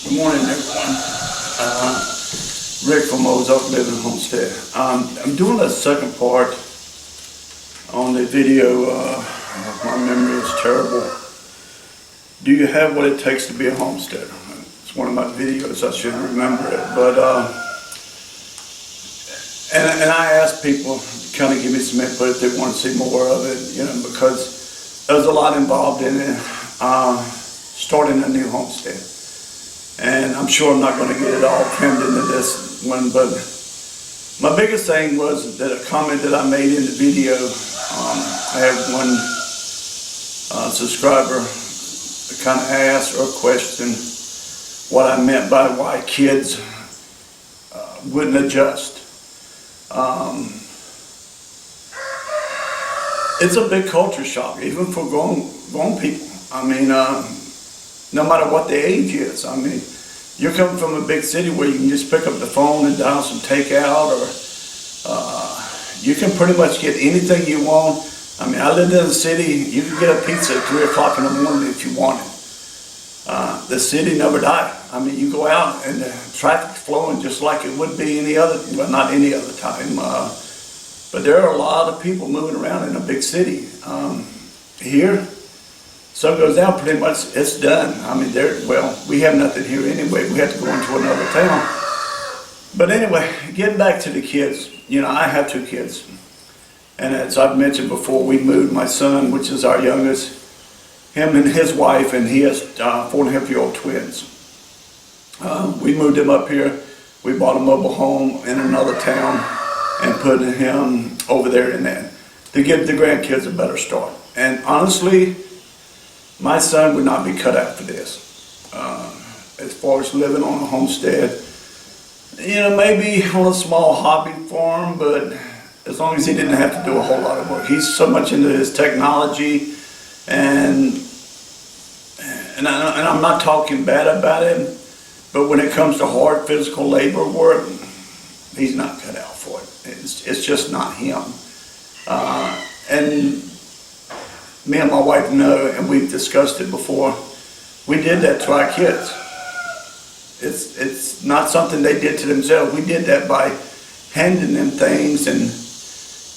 Good morning, everyone. Rick from Ozark Living Homestead. I'm doing a second part on the video. My memory is terrible. Do you have what it takes to be a homesteader? It's one of my videos. I should remember it. But and I asked people to kind of give me some input if they want to see more of it, because there's a lot involved in it. Starting a new homestead. And I'm sure I'm not going to get it all crammed into this one, but my biggest thing was that a comment that I made in the video. I had one subscriber kind of asked or questioned what I meant by why kids wouldn't adjust. It's a big culture shock, even for grown people. I mean, no matter what the age is. I mean, you're coming from a big city where you can just pick up the phone and dial some takeout, or you can pretty much get anything you want. I mean, I lived in a city, you could get a pizza at 3 o'clock in the morning if you wanted. The city never died. I mean, you go out and the traffic's flowing just like it would be any other, well, not any other time. But there are a lot of people moving around in a big city. Here, sun goes down, pretty much it's done. I mean, we have nothing here anyway. We have to go into another town. But anyway, getting back to the kids, I have 2 kids. And as I've mentioned before, we moved my son, which is our youngest, him and his wife, and he has 4.5-year-old twins. We moved him up here. We bought a mobile home in another town and put him over there in that to give the grandkids a better start. And honestly, my son would not be cut out for this. As far as living on a homestead, maybe on a small hobby farm, but as long as he didn't have to do a whole lot of work. He's so much into his technology, and I'm not talking bad about him, but when it comes to hard physical labor work, he's not cut out for it. It's just not him. And me and my wife know, and we've discussed it before, we did that to our kids. It's not something they did to themselves. We did that by handing them things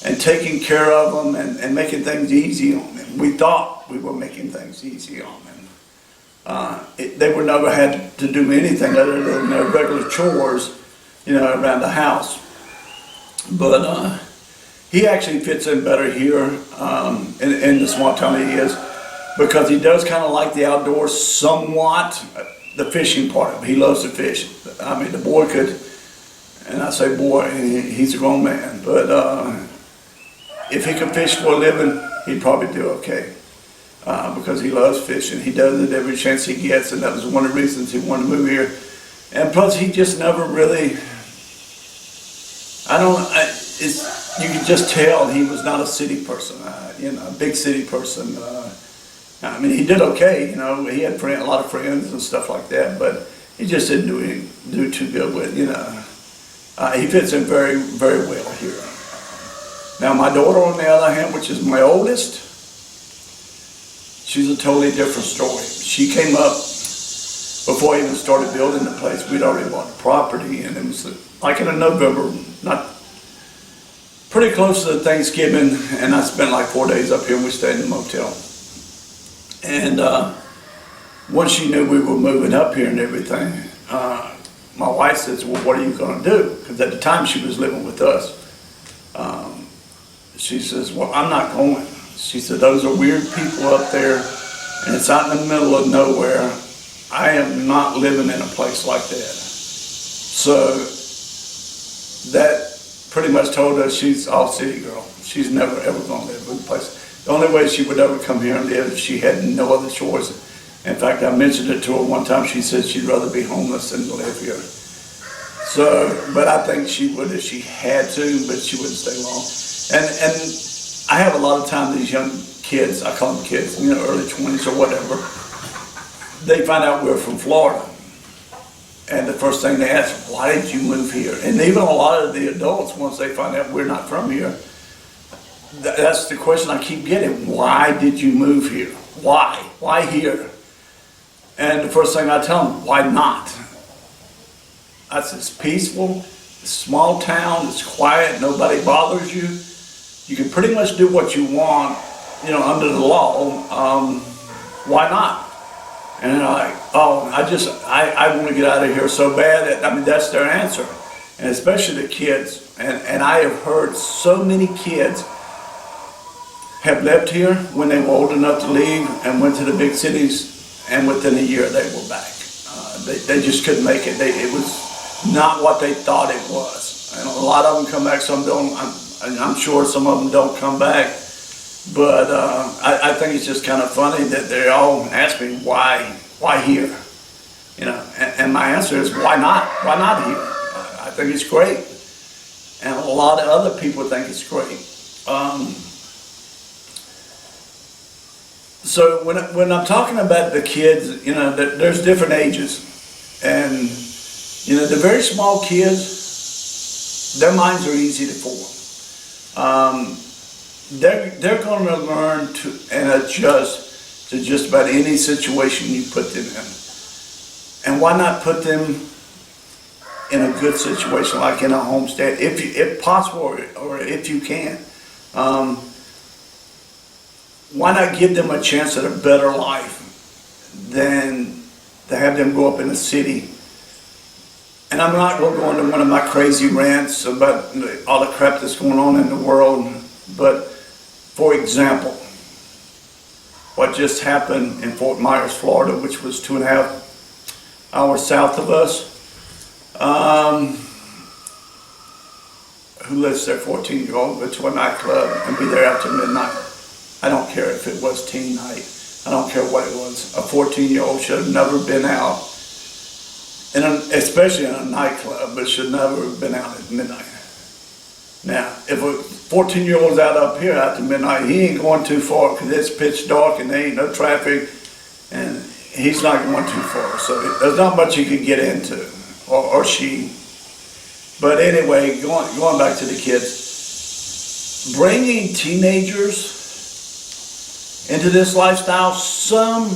and taking care of them and making things easy on them. We thought we were making things easy on them. They were never had to do anything other than their regular chores, around the house. But he actually fits in better here in the small town he is, because he does kind of like the outdoors somewhat. The fishing part of it, he loves to fish. I mean, the boy could, and I say boy, he's a grown man, but if he could fish for a living, he'd probably do okay, because he loves fishing. He does it every chance he gets, and that was one of the reasons he wanted to move here. And plus, he just never really, you could just tell he was not a city person, a big city person. I mean, he did okay, he had a lot of friends and stuff like that, but he just didn't do too good with, he fits in very, very well here. Now, my daughter, on the other hand, which is my oldest, she's a totally different story. She came up before I even started building the place. We'd already bought the property, and it was like in November, pretty close to Thanksgiving, and I spent like 4 days up here, and we stayed in the motel. And once she knew we were moving up here and everything, my wife says, well, what are you going to do? Because at the time she was living with us. She says, well, I'm not going. She said, those are weird people up there, and it's out in the middle of nowhere. I am not living in a place like that. So that pretty much told us she's all city girl. She's never ever going to live in a place. The only way she would ever come here and live if she had no other choice. In fact, I mentioned it to her one time. She said she'd rather be homeless than live here. So, but I think she would if she had to, but she wouldn't stay long. And I have a lot of time, these young kids, I call them kids, early 20s or whatever, they find out we're from Florida. And the first thing they ask, why did you move here? And even a lot of the adults, once they find out we're not from here, that's the question I keep getting. Why did you move here? Why? Why here? And the first thing I tell them, why not? I said, it's peaceful, it's a small town, it's quiet, nobody bothers you. You can pretty much do what you want, you know, under the law. Why not? And they're like, oh, I want to get out of here so bad. I mean, that's their answer. And especially the kids. And I have heard so many kids have left here when they were old enough to leave and went to the big cities, and within a year they were back. They just couldn't make it. It was not what they thought it was. And a lot of them come back, some don't. I'm sure some of them don't come back. But I think it's just kind of funny that they all ask me, why here? You know, and my answer is, why not? Why not here? I think it's great. And a lot of other people think it's great. So when I'm talking about the kids, you know, there's different ages. And, you know, the very small kids, their minds are easy to form. They're going to learn to and adjust to just about any situation you put them in. And why not put them in a good situation, like in a homestead, if possible, or if you can. Why not give them a chance at a better life than to have them grow up in a city? And I'm not going to go into one of my crazy rants about all the crap that's going on in the world, but for example, what just happened in Fort Myers, Florida, which was 2.5 hours south of us, who lives there, 14-year-old, go to a nightclub and be there after midnight. I don't care if it was teen night. I don't care what it was. A 14-year-old should have never been out, especially in a nightclub, but should never have been out at midnight. Now, if a 14-year-old's out up here after midnight, he ain't going too far because it's pitch dark and there ain't no traffic, and he's not going too far. So there's not much he could get into, or she. But anyway, going back to the kids, bringing teenagers into this lifestyle, some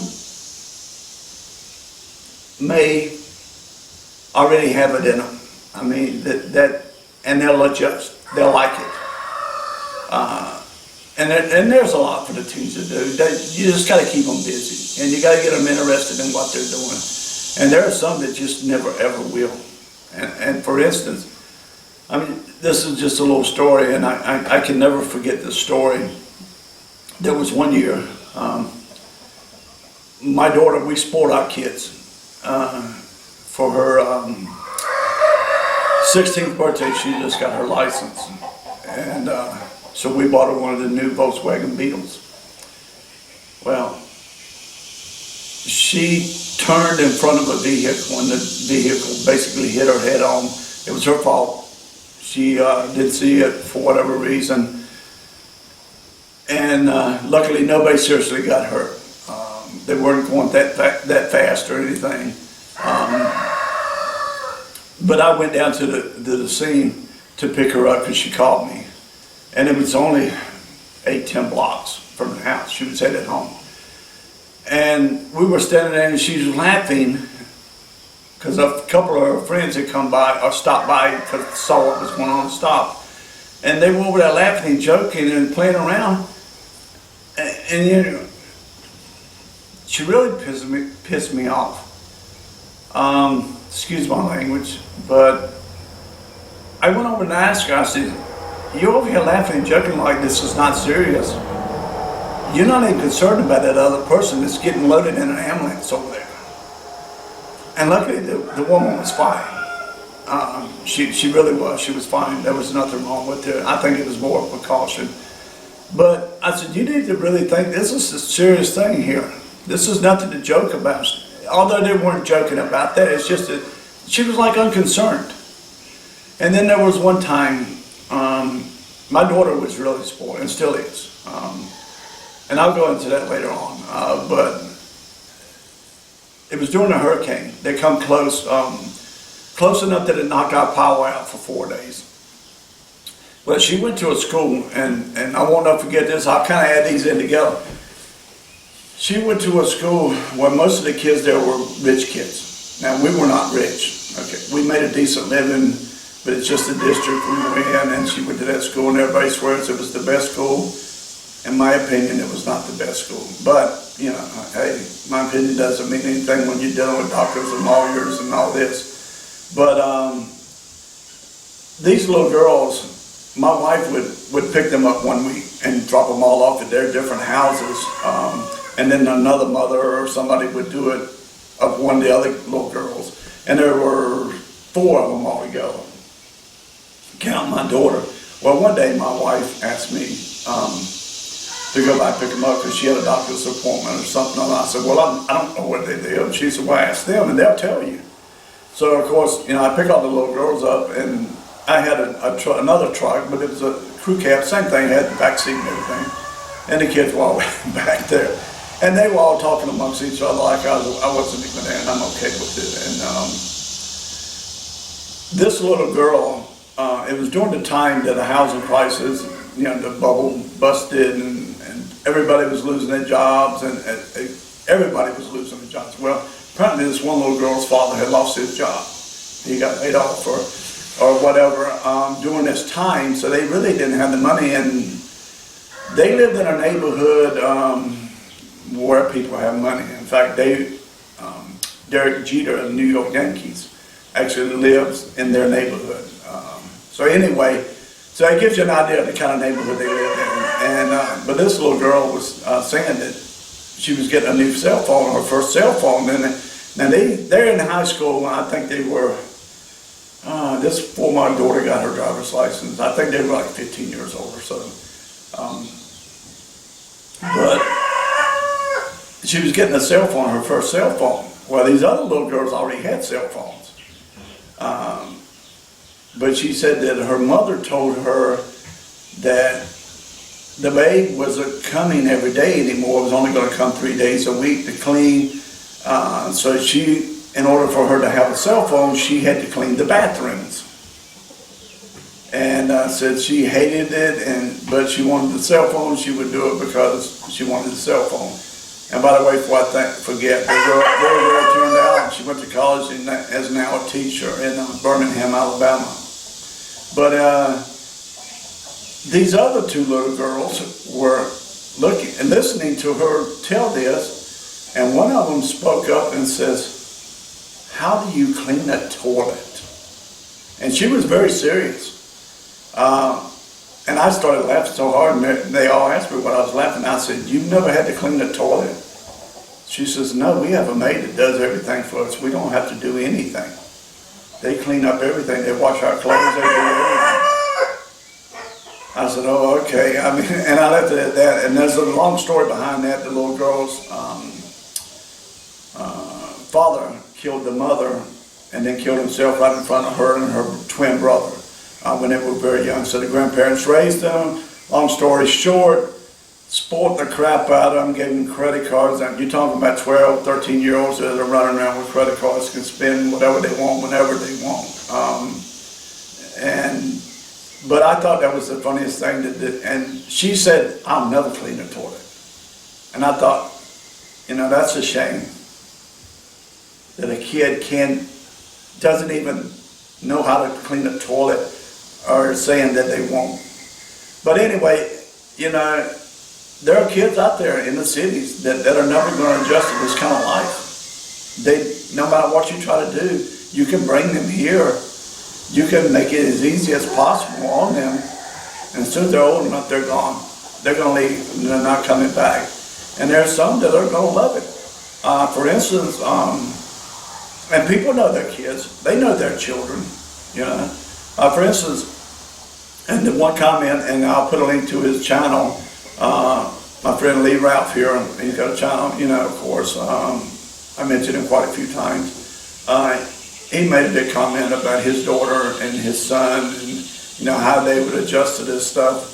may already have it in them. I mean, and they'll adjust. They'll like it. And there's a lot for the teens to do. You just got to keep them busy, and you got to get them interested in what they're doing. And there are some that just never ever will. And for instance, I mean, this is just a little story, and I can never forget this story. There was one year, my daughter, we spoiled our kids for her 16th birthday. She just got her license, and so we bought her one of the new Volkswagen Beetles. Well, she turned in front of a vehicle, and the vehicle basically hit her head on. It was her fault. She didn't see it for whatever reason. And luckily nobody seriously got hurt. They weren't going that fast or anything. But I went down to the scene to pick her up because she called me. And it was only 8-10 blocks from the house. She was headed home. And we were standing there and she was laughing because a couple of her friends had come by or stopped by because they saw what was going on and stopped. And they were over there laughing and joking and playing around. And you know, she really pissed me off. Excuse my language, but I went over and asked her, I said, you're over here laughing and joking like this is not serious. You're not even concerned about that other person that's getting loaded in an ambulance over there. And luckily the woman was fine. She really was. She was fine. There was nothing wrong with her. I think it was more precaution. But I said, you need to really think this is a serious thing here. This is nothing to joke about. Although they weren't joking about that, it's just that she was like unconcerned. And then there was one time, my daughter was really spoiled, and still is. And I'll go into that later on. But it was during a hurricane. They come close, close enough that it knocked our power out for 4 days. Well, she went to a school, and I won't forget this. I'll kind of add these in together. She went to a school where most of the kids there were rich kids. Now, we were not rich. Okay, we made a decent living, but it's just the district we were in, and she went to that school, and everybody swears it was the best school. In my opinion, it was not the best school. But, you know, hey, my opinion doesn't mean anything when you're dealing with doctors and lawyers and all this. But these little girls, my wife would pick them up one week and drop them all off at their different houses. And then another mother or somebody would do it of one of the other little girls. And there were 4 of them altogether, count my daughter. Well, one day my wife asked me to go by and pick them up because she had a doctor's appointment or something. And I said, well, I don't know where they live. She said, well, ask them and they'll tell you. So, of course, you know, I pick all the little girls up, and I had another truck, but it was a crew cab, same thing, had the back seat and everything. And the kids were all back there. And they were all talking amongst each other like I wasn't even there, and I'm okay with it. And this little girl, it was during the time that the housing crisis, you know, the bubble busted, and everybody was losing their jobs, and everybody was losing their jobs. Well, apparently this one little girl's father had lost his job. He got laid off or whatever during this time, so they really didn't have the money, and they lived in a neighborhood where people have money. In fact, Derek Jeter of the New York Yankees actually lives in their neighborhood. So anyway, so it gives you an idea of the kind of neighborhood they lived in. And but this little girl was saying that she was getting a new cell phone, her first cell phone. And now they're in high school, and I think they were. This before my daughter got her driver's license. I think they were like 15 years old or so. But she was getting a cell phone, her first cell phone. Well, these other little girls already had cell phones. But she said that her mother told her that the maid wasn't coming every day anymore. It was only going to come 3 days a week to clean. So she, in order for her to have a cell phone, she had to clean the bathrooms. And said she hated it, but she wanted the cell phone. She would do it because she wanted the cell phone. And by the way, before I forget, the girl turned out, she went to college and is now a teacher in Birmingham, Alabama. But these other 2 little girls were looking and listening to her tell this, and one of them spoke up and says, "How do you clean a toilet?" And she was very serious. And I started laughing so hard, and they all asked me what I was laughing. I said, "You've never had to clean a toilet?" She says, "No, we have a maid that does everything for us. We don't have to do anything. They clean up everything. They wash our clothes, they do everything." I said, "Oh, okay." I mean, and I left it at that. And there's a long story behind that. The little girl's father killed the mother and then killed himself right in front of her and her twin brother when they were very young. So the grandparents raised them. Long story short, spoiled the crap out of them, gave them credit cards. And you're talking about 12, 13-year-olds that are running around with credit cards, can spend whatever they want, whenever they want. But I thought that was the funniest thing. And she said, "I'll never clean a toilet." And I thought, you know, that's a shame that a kid doesn't even know how to clean a toilet, or saying that they won't. But anyway, you know, there are kids out there in the cities that are never going to adjust to this kind of life. No matter what you try to do, you can bring them here. You can make it as easy as possible on them. And as soon as they're old enough, they're gone. They're going to leave, and they're not coming back. And there's some that are going to love it. For instance, and people know their kids. They know their children, you know. For instance, and the one comment, and I'll put a link to his channel, my friend Lee Ralph here, he's got a channel, you know, of course. I mentioned him quite a few times. He made a big comment about his daughter and his son, and, you know, how they would adjust to this stuff.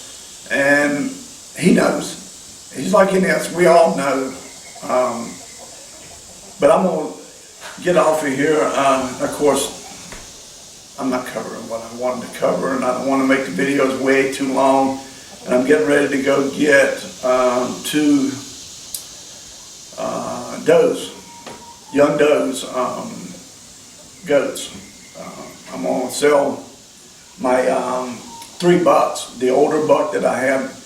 And he knows. He's like any else. We all know. But I'm going to get off of here. Of course, I'm not covering what I wanted to cover, and I don't want to make the videos way too long. And I'm getting ready to go get 2 does, young does, goats. I'm gonna sell my 3 bucks, the older buck that I have,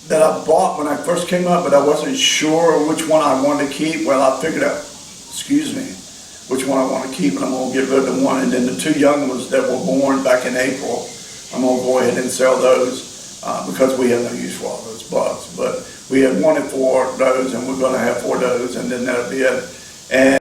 that I bought when I first came up, but I wasn't sure which one I wanted to keep. Well, I figured out, which one I want to keep, and I'm gonna get rid of the one. And then the 2 young ones that were born back in April, I'm gonna go ahead and sell those because we have no use for all those bucks. But we had wanted 4 of those, and we're gonna have 4 of those, and then that'll be it. And